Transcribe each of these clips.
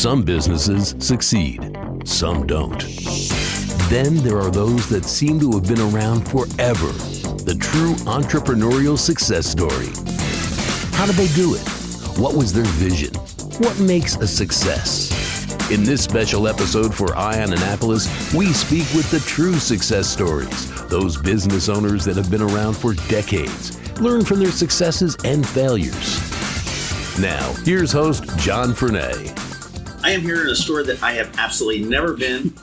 Some businesses succeed, some don't. Then there are those that seem to have been around forever. The true entrepreneurial success story. How did they do it? What was their vision? What makes a success? In this special episode for Eye on Annapolis, we speak with the true success stories, those business owners that have been around for decades, learn from their successes and failures. Now, here's host John Fernay. I am here in a store that I have absolutely never been.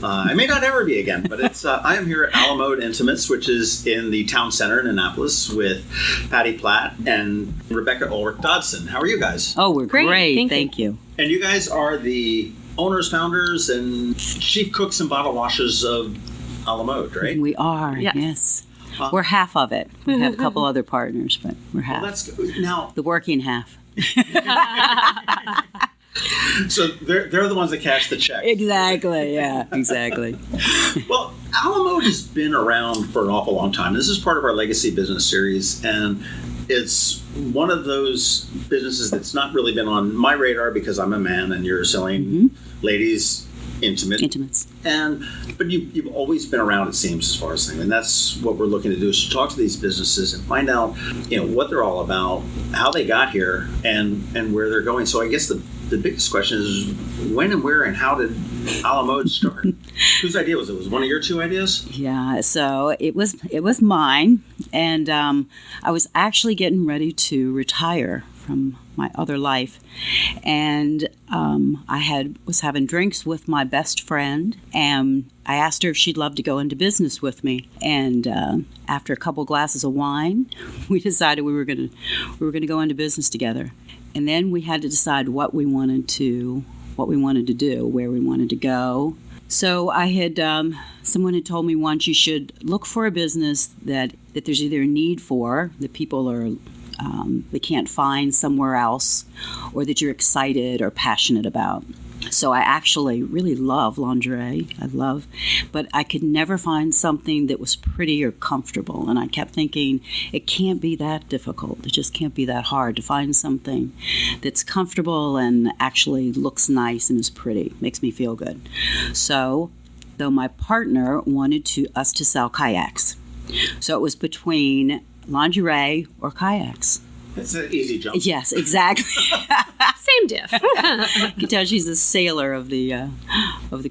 I may not ever be again, but I am here at Alamode Intimates, which is in the town center in Annapolis with Pattiy, Platt, and Rebecca Ulrich-Dodson. How are you guys? Oh, we're great. Thank you. And you guys are the owners, founders, and chief cooks and bottle washers of Alamode, right? We are, yes. We're half of it. We have a couple other partners, but we're half. Well, that's good. Now, the working half. So they're the ones that cash the check. Exactly, yeah, exactly. Well, Alamode has been around for an awful long time. This is part of our Legacy Business Series, and it's one of those businesses that's not really been on my radar because I'm a man and you're selling ladies' intimates. But you've always been around, it seems, as far as things. And that's what we're looking to do, is to talk to these businesses and find out, what they're all about, how they got here, and where they're going. So I guess the biggest question is, when and where and how did Alamode start? Whose idea was it? Was it one of your two ideas? Yeah, so it was mine, and I was actually getting ready to retire from my other life, and I was having drinks with my best friend, and I asked her if she'd love to go into business with me. And after a couple glasses of wine, we decided we were going to go into business together. And then we had to decide what we wanted to do, where we wanted to go. So I had someone had told me once, you should look for a business that there's either a need for, that people are they can't find somewhere else, or that you're excited or passionate about. So I actually really love lingerie. But I could never find something that was pretty or comfortable. And I kept thinking, it can't be that difficult. It just can't be that hard to find something that's comfortable and actually looks nice and is pretty, makes me feel good. So, though my partner wanted us to sell kayaks. So it was between lingerie or kayaks. It's an easy jump. Yes, exactly. Same diff. You can tell she's a sailor of the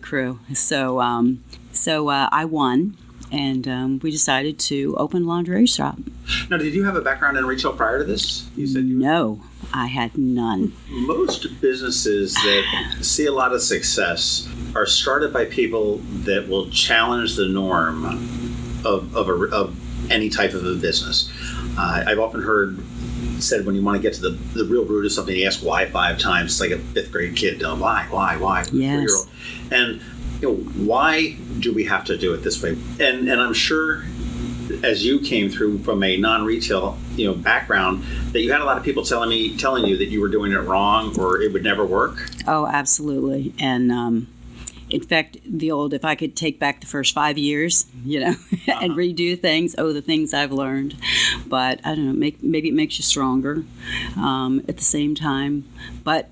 crew. So I won, and we decided to open a lingerie shop. Now, did you have a background in retail prior to this? You said No, I had none. Most businesses that see a lot of success are started by people that will challenge the norm of any type of a business. I've often heard said, when you want to get to the real root of something, you ask why 5 times. It's like a 5th grade kid. Why? Yes. 3-year-old. And why do we have to do it this way? And I'm sure, as you came through from a non-retail background, that you had a lot of people telling you that you were doing it wrong or it would never work. Oh, absolutely. And in fact, if I could take back the first 5 years, and redo things, the things I've learned. But I don't know, maybe it makes you stronger at the same time. But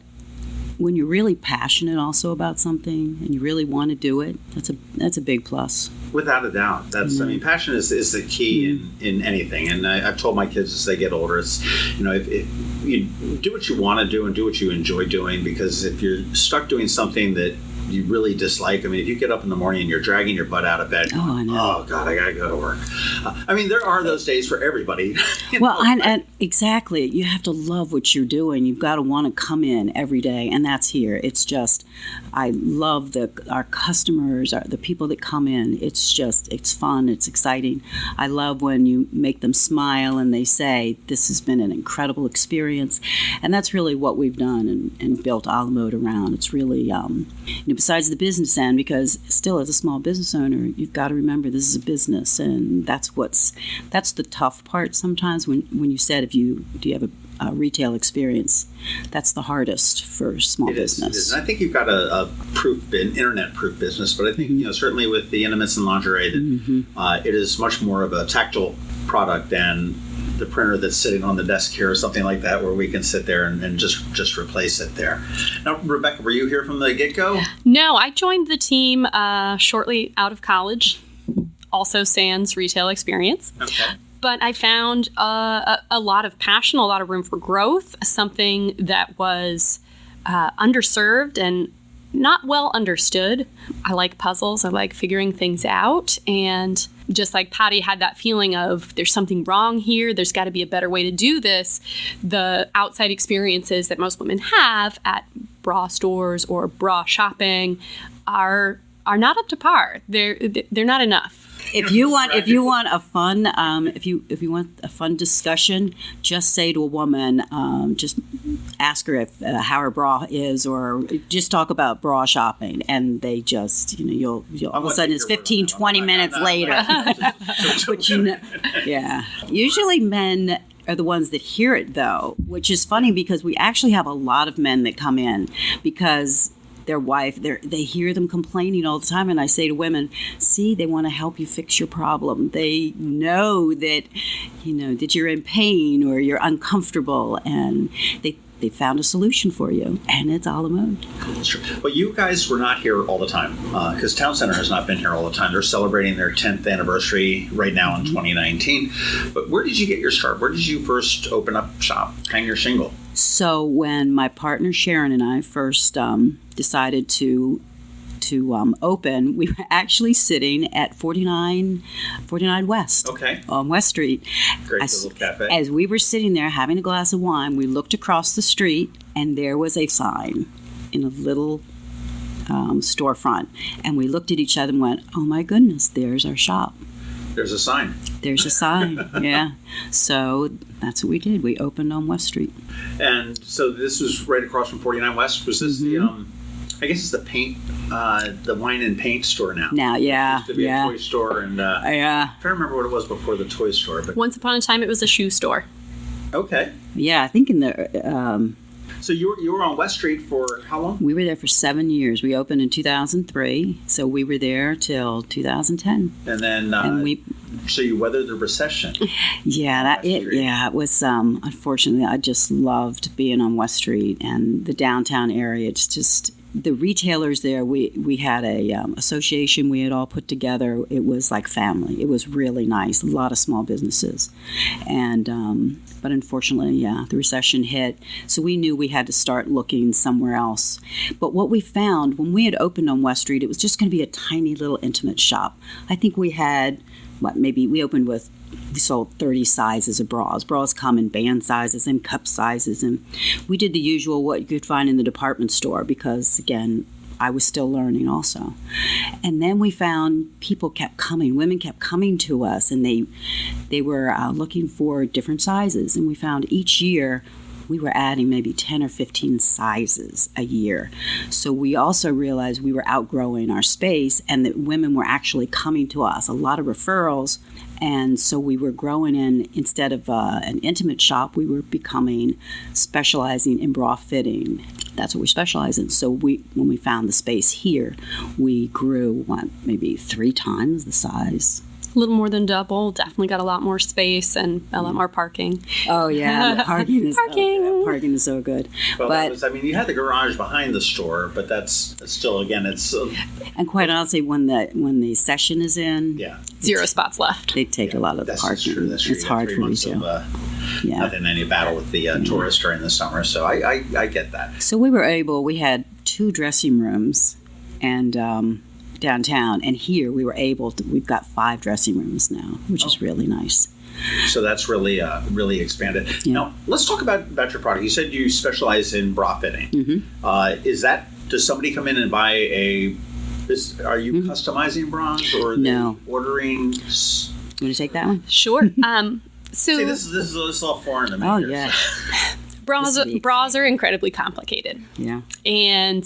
when you're really passionate also about something and you really want to do it, that's a big plus. Without a doubt. Passion is the key in anything. And I've told my kids as they get older, it's, if you do what you want to do and do what you enjoy doing, because if you're stuck doing something that you really dislike, if you get up in the morning and you're dragging your butt out of bed, I know. Oh God, I gotta go to work. There are those days for everybody. Well, and exactly, you have to love what you're doing. You've got to want to come in every day, and that's here. It's just, I love our customers, the people that come in. It's fun, it's exciting. I love when you make them smile and they say, this has been an incredible experience. And that's really what we've done and built Alamode around. It's really, besides the business end, because still as a small business owner, you've got to remember this is a business, and that's the tough part sometimes when you said, do you have a retail experience, that's the hardest for small business. It is. And I think you've got an internet-proof business, but I think certainly with the intimates and lingerie, that it is much more of a tactile product than the printer that's sitting on the desk here or something like that where we can sit there and just replace it there. Now, Rebecca, were you here from the get-go? No, I joined the team shortly out of college, also sans retail experience. Okay. But I found a lot of passion, a lot of room for growth, something that was underserved and not well understood. I like puzzles. I like figuring things out. And just like Pattiy had that feeling of there's something wrong here, there's got to be a better way to do this, the outside experiences that most women have at bra stores or bra shopping are not up to par. They're not enough. If you want a fun discussion, just say to a woman, just ask her if how her bra is, or just talk about bra shopping, and they just you'll all of a sudden it's 15-20 minutes later. But yeah. Usually men are the ones that hear it though, which is funny because we actually have a lot of men that come in because their wife, they hear them complaining all the time. And I say to women, see, they want to help you fix your problem. They know that, that you're in pain or you're uncomfortable, and they found a solution for you, and it's a la mode. That's true. Well, you guys were not here all the time because Town Center has not been here all the time. They're celebrating their 10th anniversary right now in 2019. But where did you get your start? Where did you first open up shop, hang your shingle? So when my partner Sharon and I first decided to open, we were actually sitting at 49 West. Okay. On West Street. Great little cafe. As we were sitting there having a glass of wine, we looked across the street, and there was a sign in a little storefront. And we looked at each other and went, oh my goodness, there's our shop. There's a sign. There's a sign, yeah. So that's what we did. We opened on West Street. And so this was right across from 49 West. Was this the, I guess it's the paint, the wine and paint store now. Now, yeah. It used to be a toy store. And yeah. I'm trying to remember what it was before the toy store. But Once upon a time, it was a shoe store. Okay. Yeah, I think in the... So you were on West Street for how long? We were there for 7 years. We opened in 2003, so we were there till 2010. And then, so you weathered the recession. Yeah, it was. Unfortunately, I just loved being on West Street and the downtown area. It's just the retailers there. We had a association we had all put together. It was like family. It was really nice. A lot of small businesses, and. But unfortunately, the recession hit, so we knew we had to start looking somewhere else. But what we found, when we had opened on West Street, it was just going to be a tiny little intimate shop. I think we had, we sold 30 sizes of bras. Bras come in band sizes and cup sizes, and we did the usual what you could find in the department store because, again, I was still learning also. And then we found women kept coming to us, and they were looking for different sizes. And we found each year we were adding maybe 10 or 15 sizes a year. So we also realized we were outgrowing our space and that women were actually coming to us, a lot of referrals. And so we were growing instead of an intimate shop, we were specializing in bra fitting. That's what we specialize in. So when we found the space here, we grew, maybe 3 times the size. A little more than double. Definitely got a lot more space and a lot more parking. Oh, yeah. The parking Parking is so good. Well, you had the garage behind the store, but that's still, again, it's... and quite honestly, when the session is in... Yeah. 0 spots left. They take a lot of the parking. That's true. It's hard for retail. Nothing, any battle with the tourists during the summer, so I get that. So we had 2 dressing rooms and downtown, and here we've got 5 dressing rooms now, which is really nice. So that's really expanded. Yeah. Now, let's talk about your product. You said you specialize in bra fitting. Mm-hmm. Does somebody come in and buy are you customizing bras, or are they ordering? You want to take that one? Sure. See, this is all foreign to me. Oh, yeah. Bras are incredibly complicated. Yeah. And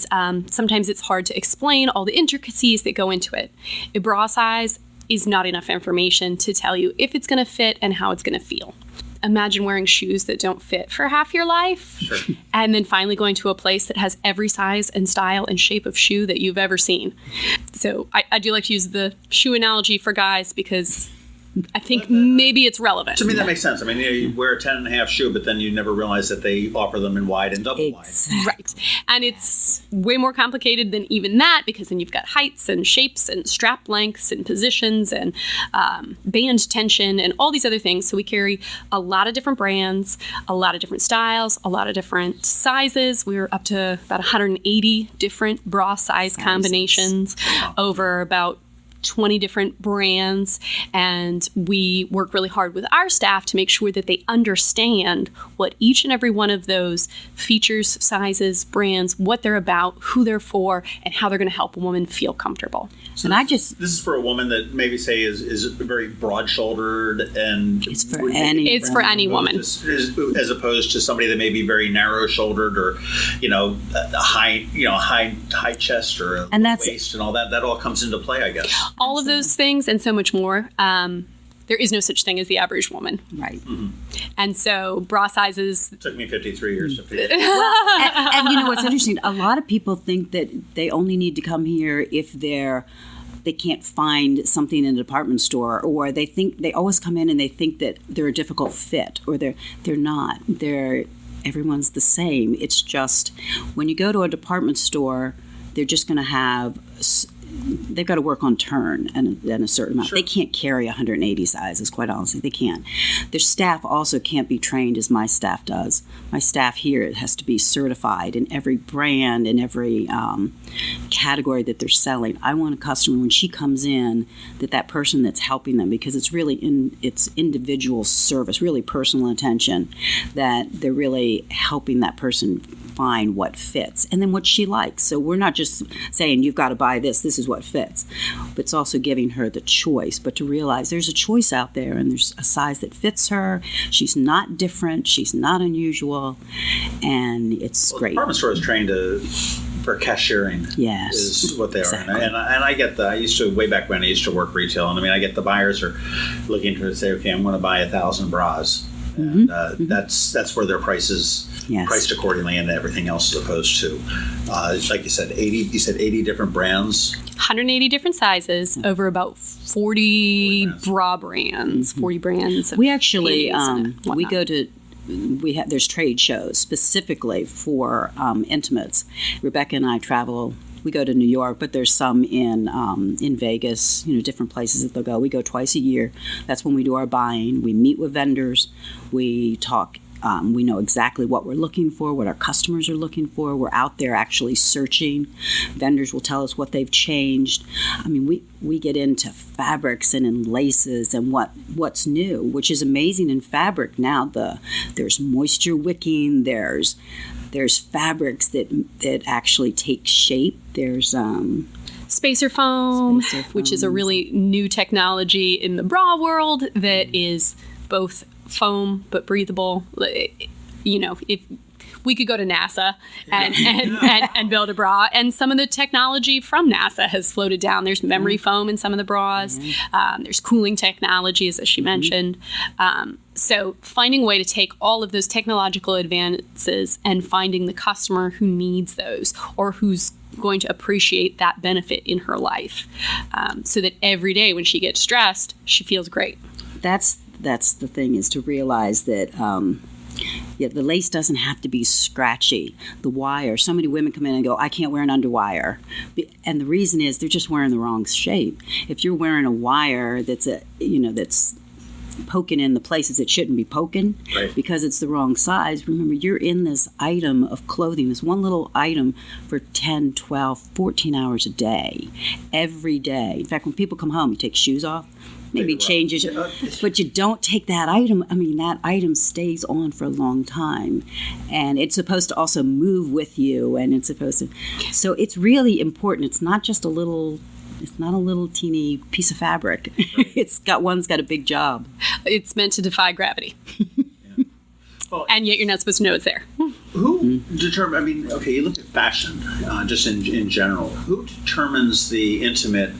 sometimes it's hard to explain all the intricacies that go into it. A bra size is not enough information to tell you if it's going to fit and how it's going to feel. Imagine wearing shoes that don't fit for half your life, sure. And then finally going to a place that has every size and style and shape of shoe that you've ever seen. So I do like to use the shoe analogy for guys because I think maybe it's relevant. To me, that makes sense. I mean, you wear a 10.5 shoe, but then you never realize that they offer them in wide and double wide. Right. And it's way more complicated than even that, because then you've got heights and shapes and strap lengths and positions and band tension and all these other things. So we carry a lot of different brands, a lot of different styles, a lot of different sizes. We're up to about 180 different bra size combinations over about 20 different brands, and we work really hard with our staff to make sure that they understand what each and every one of those features, sizes, brands, what they're about, who they're for, and how they're going to help a woman feel comfortable. So this is for a woman that maybe say is very broad-shouldered, and it's for any woman, as opposed to somebody that may be very narrow-shouldered, or high chest or a waist, and all that. That all comes into play, I guess. All of those things and so much more. There is no such thing as the average woman. Right. Mm-hmm. And so bra sizes... It took me 53 years to figure and you know what's interesting? A lot of people think that they only need to come here if they can't find something in a department store, or they always come in and they think that they're a difficult fit, or they're not. Everyone's the same. It's just when you go to a department store, they're just going to have... They've got to work on turn and a certain amount. Sure. They can't carry 180 sizes, quite honestly. They can't. Their staff also can't be trained as my staff does. My staff here has to be certified in every brand, in every category that they're selling. I want a customer, when she comes in, that person that's helping them, because it's really it's individual service, really personal attention, that they're really helping that person find what fits and then what she likes. So we're not just saying you've got to buy this is what fits, but it's also giving her the choice, but to realize there's a choice out there and there's a size that fits her. She's not different, she's not unusual, and it's great. Department store is trained for cashiering. Yes, is what they exactly. are. And I get I used to, way back when I used to work retail, and I mean, I get the buyers are looking to say, okay, I'm going to buy 1,000 bras. And that's where their prices priced accordingly, and everything else, as opposed to, like you said, 80 different brands, 180 different sizes over about 40 bra brands, 40 brands. We actually we go to. There's trade shows specifically for intimates. Rebecca and I travel. We go to New York, but there's some in Vegas, different places that they'll go. We go twice a year. That's when we do our buying. We meet with vendors. We talk. We know exactly what we're looking for, what our customers are looking for. We're out there actually searching. Vendors will tell us what they've changed. I mean, we get into fabrics and in laces and what's new, which is amazing in fabric now. There's moisture wicking. There's fabrics that actually take shape. There's spacer foam, which is a really new technology in the bra world that is both foam but breathable. If we could go to NASA and build a bra, and some of the technology from NASA has floated down. There's memory foam in some of the bras. There's cooling technologies, as she mentioned. So finding a way to take all of those technological advances and finding the customer who needs those, or who's going to appreciate that benefit in her life, so that every day when she gets dressed, she feels great. That's the thing, is to realize that the lace doesn't have to be scratchy. The wire, so many women come in and go, I can't wear an underwire. And the reason is they're just wearing the wrong shape. If you're wearing a wire that's that's poking in the places it shouldn't be poking, right, because it's the wrong size, remember, you're in this item of clothing, this one little item, for 10, 12, 14 hours a day, every day. In fact, when people come home, you take shoes off, maybe changes, but you don't take that item. I mean, that item stays on for a long time, and it's supposed to also move with you, and it's supposed to. So it's really important. It's not just a little teeny piece of fabric. One's got a big job. It's meant to defy gravity. Well, and yet you're not supposed to know it's there. Who determines, I mean, okay, you look at fashion, just in general. Who determines the intimate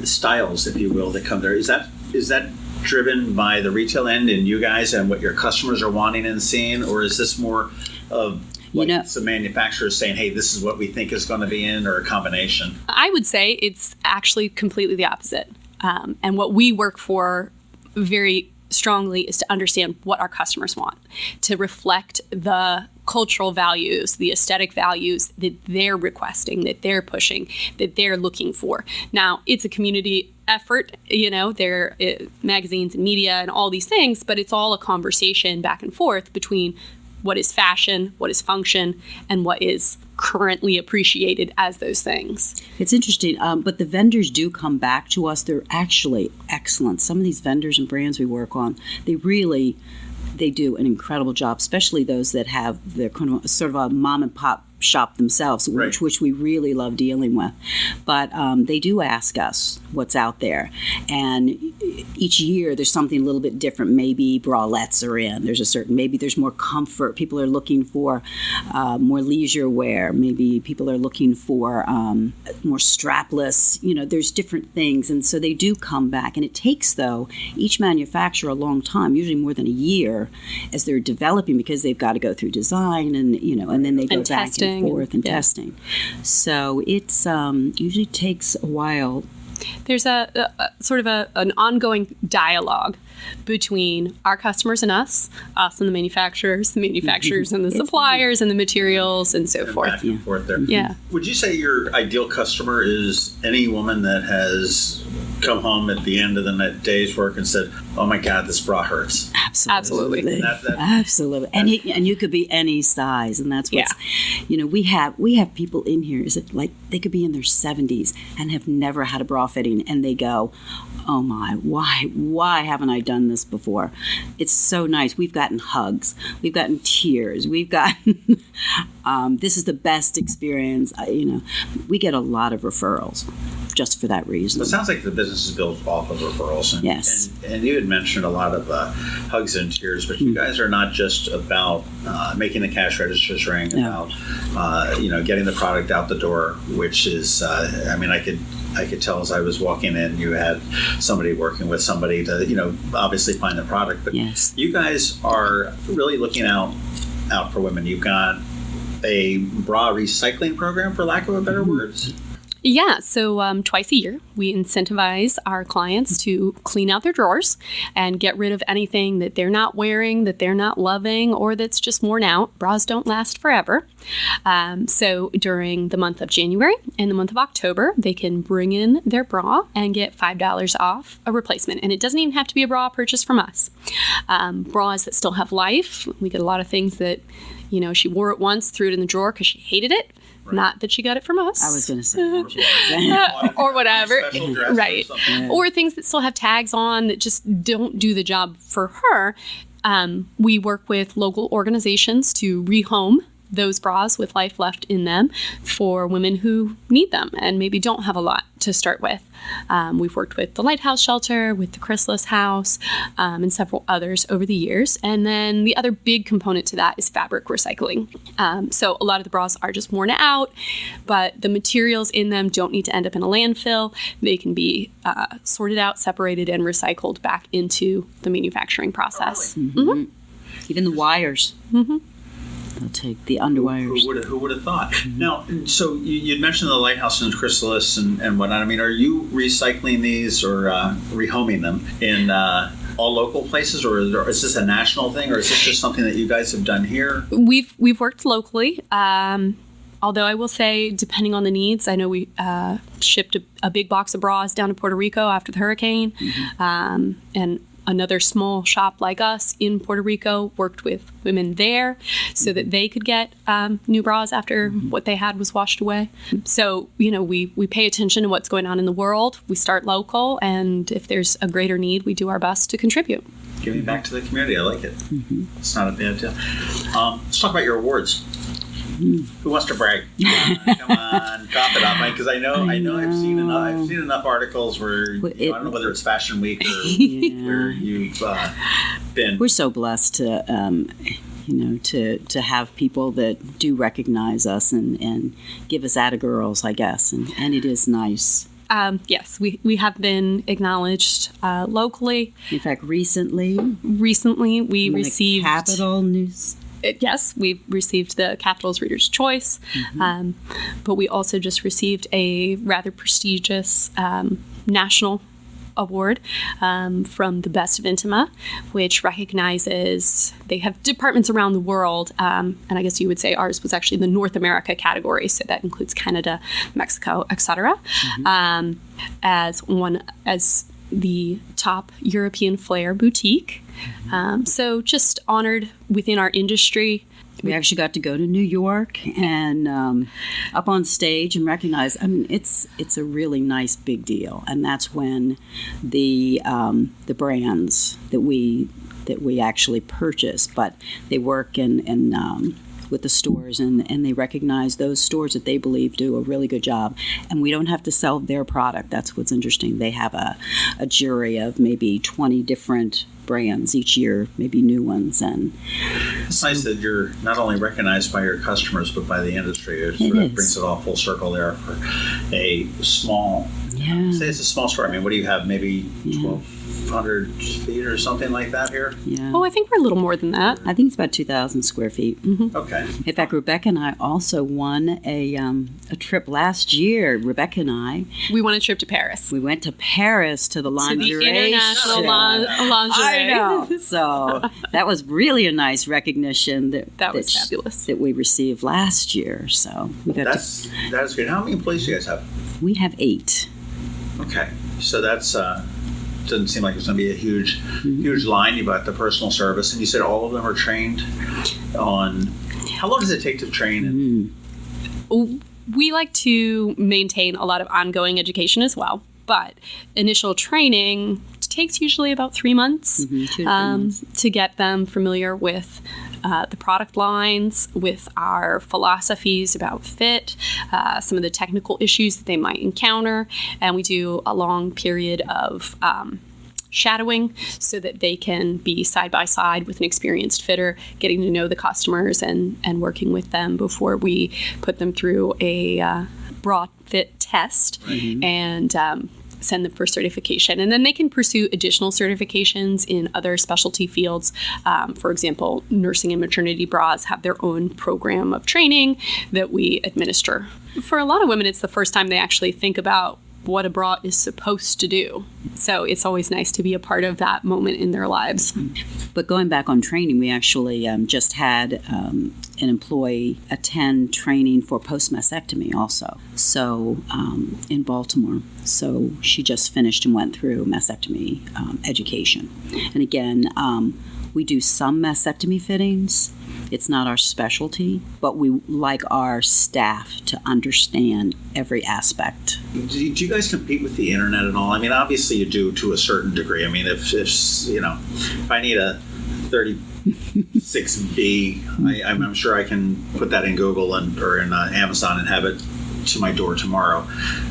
styles, if you will, that come there? Is that driven by the retail end and you guys and what your customers are wanting and seeing? Or is this more of some manufacturers saying, hey, this is what we think is going to be in, or a combination? I would say it's actually completely the opposite. And what we work for very strongly is to understand what our customers want, to reflect the cultural values, the aesthetic values that they're requesting, that they're pushing, that they're looking for. Now, it's a community effort, there are magazines and media and all these things, but it's all a conversation back and forth between what is fashion, what is function, and what is currently appreciated as those things. It's interesting, but the vendors do come back to us. They're actually excellent. Some of these vendors and brands we work on, they do an incredible job, especially those that have their kind of sort of a mom and pop shop themselves, which we really love dealing with. But they do ask us what's out there. And each year there's something a little bit different. Maybe bralettes are in. Maybe there's more comfort. People are looking for more leisure wear. Maybe people are looking for more strapless. There's different things. And so they do come back. And it takes, though, each manufacturer a long time, usually more than a year, as they're developing, because they've got to go through design and then they go back and forth and testing. So it's usually takes a while. There's a sort of an ongoing dialogue between our customers and us and the manufacturers and the suppliers and the materials and so forth. Back and forth there. Yeah. Would you say your ideal customer is any woman that has come home at the end of the day's work and said, "Oh my God, this bra hurts"? Absolutely. Absolutely. Absolutely. And you could be any size, and that's what's, we have people in here, is it like they could be in their 70s and have never had a bra fitting, and they go, "Oh my, why haven't I done this before?" It's so nice. We've gotten hugs. We've gotten tears. We've gotten, this is the best experience. We get a lot of referrals just for that reason. It sounds like the business is built off of referrals. And, yes. And you had mentioned a lot of hugs and tears, but you guys are not just about making the cash registers ring, about getting the product out the door, which is, I could tell as I was walking in, you had somebody working with somebody to, obviously find the product. But yes. You guys are really looking out for women. You've got a bra recycling program, for lack of a better words. Yeah, so twice a year, we incentivize our clients to clean out their drawers and get rid of anything that they're not wearing, that they're not loving, or that's just worn out. Bras don't last forever. So during the month of January and the month of October, they can bring in their bra and get $5 off a replacement. And it doesn't even have to be a bra purchase from us. Bras that still have life. We get a lot of things that, she wore it once, threw it in the drawer because she hated it. Right. Not that she got it from us. I was going to say. Or whatever. Right. Yeah. Or things that still have tags on that just don't do the job for her. We work with local organizations to rehome those bras with life left in them for women who need them and maybe don't have a lot to start with. We've worked with the Lighthouse Shelter, with the Chrysalis House, and several others over the years. And then the other big component to that is fabric recycling. So a lot of the bras are just worn out, but the materials in them don't need to end up in a landfill. They can be sorted out, separated, and recycled back into the manufacturing process. Mm-hmm. Mm-hmm. Even the wires. Mm-hmm. They'll take the underwires. Who would have thought? Mm-hmm. Now, so you mentioned the Lighthouse and Chrysalis and whatnot. I mean, are you recycling these or rehoming them in all local places, or is this a national thing, or is this just something that you guys have done here? We've worked locally. Although I will say, depending on the needs, I know we shipped a big box of bras down to Puerto Rico after the hurricane, and another small shop like us in Puerto Rico worked with women there so that they could get new bras after what they had was washed away. So, we pay attention to what's going on in the world. We start local, and if there's a greater need, we do our best to contribute. Giving back to the community. I like it. Mm-hmm. It's not a bad deal. Let's talk about your awards. Who wants to brag? Come on, cough it up, because I know I've seen enough articles where I don't know whether it's Fashion Week or where you've been. We're so blessed to to have people that do recognize us and give us attagirls, I guess, and it is nice. Yes, we have been acknowledged locally. In fact, recently we received Capital News. Yes, we've received the Capital's Reader's Choice, but we also just received a rather prestigious national award from the Best of Intima, which recognizes they have departments around the world, and I guess you would say ours was actually the North America category, so that includes Canada, Mexico, etc. As the top European flair boutique. So just honored within our industry. We actually got to go to New York and up on stage and recognize. I mean, it's a really nice big deal, and that's when the brands that we actually purchase, but they work in with the stores, and they recognize those stores that they believe do a really good job, and we don't have to sell their product. That's what's interesting. They have a jury of maybe 20 different brands each year, maybe new ones, and it's nice that you're not only recognized by your customers but by the industry. It sort of brings it all full circle there for a small. Say it's a small store. I mean, what do you have? Maybe 1,200 feet or something like that here? Yeah. Oh, I think we're a little more than that. I think it's about 2,000 square feet. Okay. In fact, Rebecca and I also won a trip last year. Rebecca and I. We won a trip to Paris. We went to Paris to the lingerie to the International Lingerie. I know. So that was really a nice recognition that was fabulous that we received last year. So we got that is great. How many employees do you guys have? We have 8. Okay, so that's doesn't seem like it's going to be a huge line. You've got the personal service, and you said all of them are trained on. How long does it take to train? We like to maintain a lot of ongoing education as well, but initial training takes usually about 3 months, 2 to 3 months to get them familiar with the product lines, with our philosophies about fit, some of the technical issues that they might encounter, and we do a long period of shadowing so that they can be side by side with an experienced fitter, getting to know the customers and working with them before we put them through a bra fit test and send them for certification. And then they can pursue additional certifications in other specialty fields. For example, nursing and maternity bras have their own program of training that we administer. For a lot of women, it's the first time they actually think about what a bra is supposed to do. So it's always nice to be a part of that moment in their lives. But going back on training, we actually just had an employee attend training for post-mastectomy also, so in Baltimore. So she just finished and went through mastectomy education. And again, we do some mastectomy fittings. It's not our specialty, but we like our staff to understand every aspect. Do you guys compete with the internet at all? I mean, obviously you do to a certain degree. I mean, if I need a 36B, I'm sure I can put that in Google or in Amazon and have it to my door tomorrow,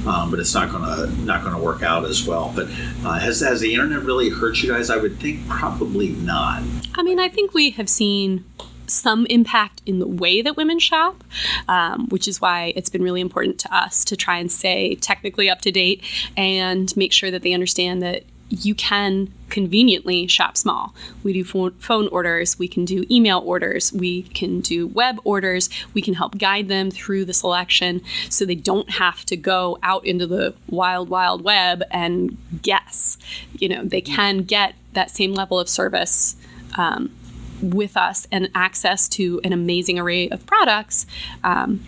but it's not gonna work out as well. But has the internet really hurt you guys? I would think probably not. I mean, I think we have seen some impact in the way that women shop, which is why it's been really important to us to try and stay technically up to date and make sure that they understand that you can conveniently shop small. We do phone orders, we can do email orders, we can do web orders, we can help guide them through the selection so they don't have to go out into the wild, wild web and guess. They can get that same level of service with us and access to an amazing array of products. I mean,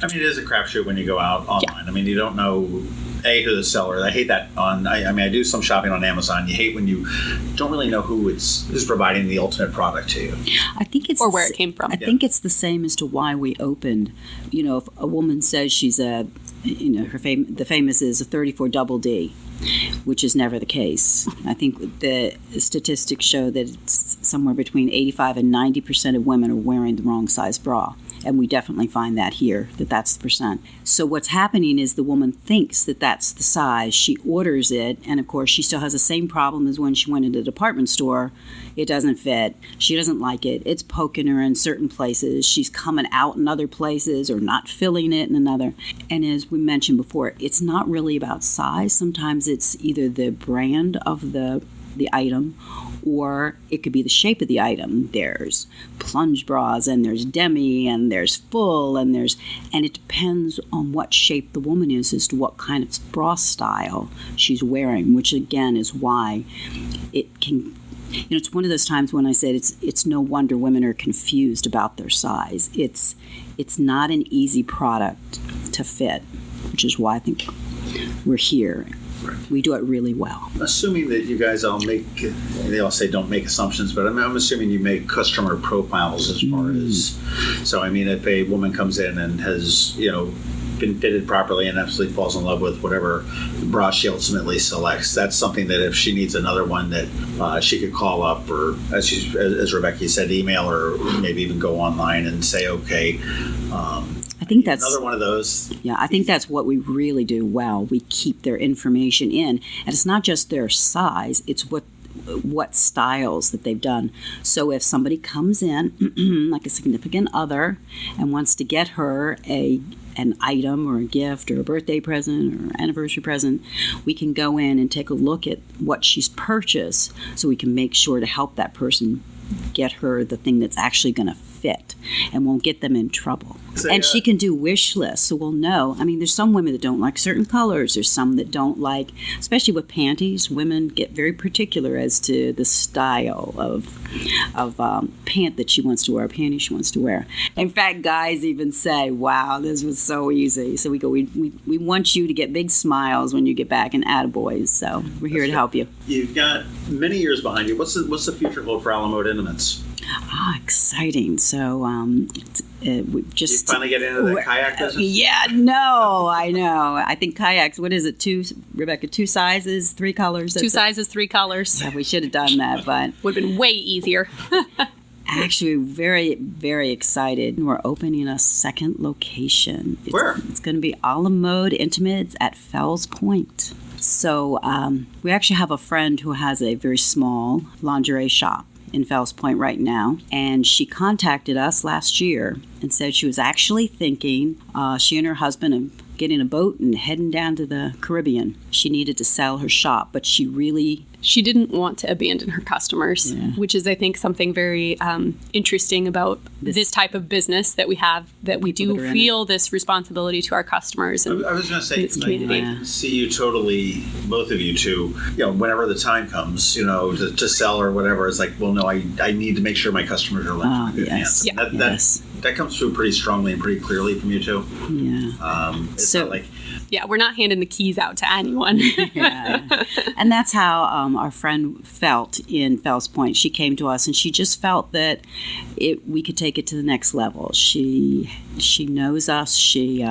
it is a crapshoot when you go out online. Yeah. I mean, you don't know who the seller. I hate that I do some shopping on Amazon. You hate when you don't really know who's providing the ultimate product to you. I think it's where it came from. I think it's the same as to why we opened. If a woman says she's the famous is a 34 double D, which is never the case. I think the statistics show that it's somewhere between 85 and 90% of women are wearing the wrong size bra. And we definitely find that here, that's the percent. So what's happening is the woman thinks that that's the size. She orders it, and of course she still has the same problem as when she went into the department store. It doesn't fit. She doesn't like it. It's poking her in certain places. She's coming out in other places or not filling it in another. And as we mentioned before, it's not really about size. Sometimes it's either the brand of the item or it could be the shape of the item. There's plunge bras, and there's demi, and there's full, and it depends on what shape the woman is as to what kind of bra style she's wearing, which again is why it can. It's one of those times when I said it's no wonder women are confused about their size. It's not an easy product to fit, which is why I think we're here. Right. We do it really well. Assuming that you guys they all say don't make assumptions, but I'm assuming you make customer profiles as far as, so I mean, if a woman comes in and has, been fitted properly and absolutely falls in love with whatever bra she ultimately selects, that's something that if she needs another one that she could call up, or as Rebecca said, email, or maybe even go online and say, okay, I think that's another one of those. Yeah, I think that's what we really do well. We keep their information in, and it's not just their size; it's what styles that they've done. So if somebody comes in, like a significant other, and wants to get her an item or a gift or a birthday present or anniversary present, we can go in and take a look at what she's purchased, so we can make sure to help that person get her the thing that's actually going to fit and won't get them in trouble. So, and she can do wish lists, so we'll know. I mean, there's some women that don't like certain colors. There's some that don't like, especially with panties, women get very particular as to the style of pant that she wants to wear, a panty she wants to wear. In fact, guys even say, wow, this was so easy. So we go, we want you to get big smiles when you get back, and attaboys. So we're here to help you. You've got many years behind you. What's the future hold for Alamode Intimates? Exciting. So we just... You finally get into the kayak business? I know. I think kayaks, what is it, Rebecca, 2 sizes, 3 colors? 2 sizes, 3 colors. Yeah, we should have done that, but... Would have been way easier. Actually, very, very excited. We're opening a second location. Where? It's going to be Alamode Intimates at Fells Point. So we actually have a friend who has a very small lingerie shop in Fells Point right now, and she contacted us last year and said she was actually thinking, she and her husband, of getting a boat and heading down to the Caribbean. She needed to sell her shop, but she didn't want to abandon her customers, which is, I think, something very interesting about this type of business that we have, that we do feel this responsibility to our customers. And I was going to say, community. I see you totally, both of you two, whenever the time comes, to sell or whatever, it's like, well, no, I need to make sure my customers are left in good hands. Yeah. That comes through pretty strongly and pretty clearly from you two. Yeah. It's not like... Yeah, we're not handing the keys out to anyone. Yeah. And that's how our friend felt in Fells Point. She came to us and she just felt that we could take it to the next level. She knows us. She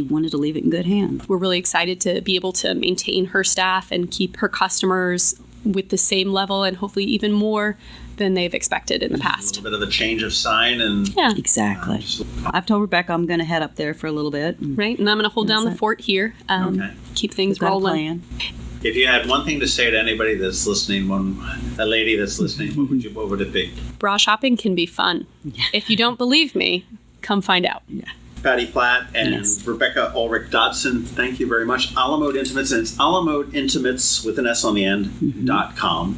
wanted to leave it in good hands. We're really excited to be able to maintain her staff and keep her customers with the same level and hopefully even more than they've expected in the past. A little bit of a change of sign. And yeah, exactly. I've told Rebecca I'm going to head up there for a little bit. Right, and I'm going to hold down the fort here. Keep things rolling. If you had one thing to say to anybody that's listening, a lady that's listening, what would it be? Bra shopping can be fun. If you don't believe me, come find out. Yeah. Patty Platt and Rebecca Ulrich-Dodson, thank you very much. Alamode Intimates, and it's alamodeintimates with an S on the end, .com.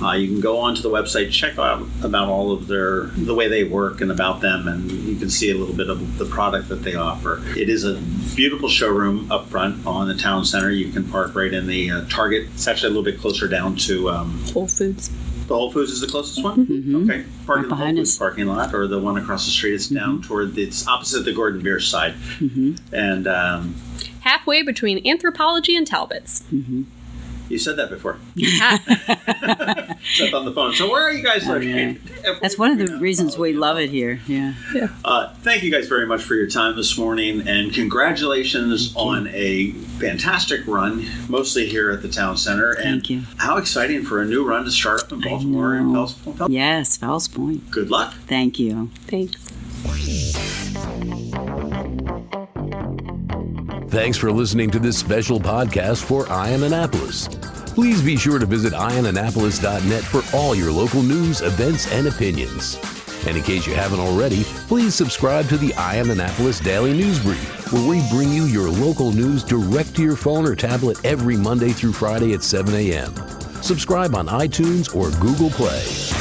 You can go onto the website, check out about all of the way they work and about them, and you can see a little bit of the product that they offer. It is a beautiful showroom up front on the town center. You can park right in the Target. It's actually a little bit closer down to Whole Foods. The Whole Foods is the closest one? Mm-hmm. Okay. Park in the Whole Foods parking lot, or the one across the street. It's down it's opposite the Gordon Bierce side. And halfway between Anthropology and Talbot's. You said that before. Except on the phone. So where are you guys located? That's one of the reasons we love it here. Yeah. Thank you guys very much for your time this morning, and congratulations on a fantastic run, mostly here at the town center. And thank you. How exciting for a new run to start up in Baltimore and Fells Point. Yes, Fells Point. Good luck. Thank you. Thanks. Thanks for listening to this special podcast for Annapolis. Please be sure to visit Annapolis.net for all your local news, events, and opinions. And in case you haven't already, please subscribe to the Annapolis Daily News Brief, where we bring you your local news direct to your phone or tablet every Monday through Friday at 7 a.m. Subscribe on iTunes or Google Play.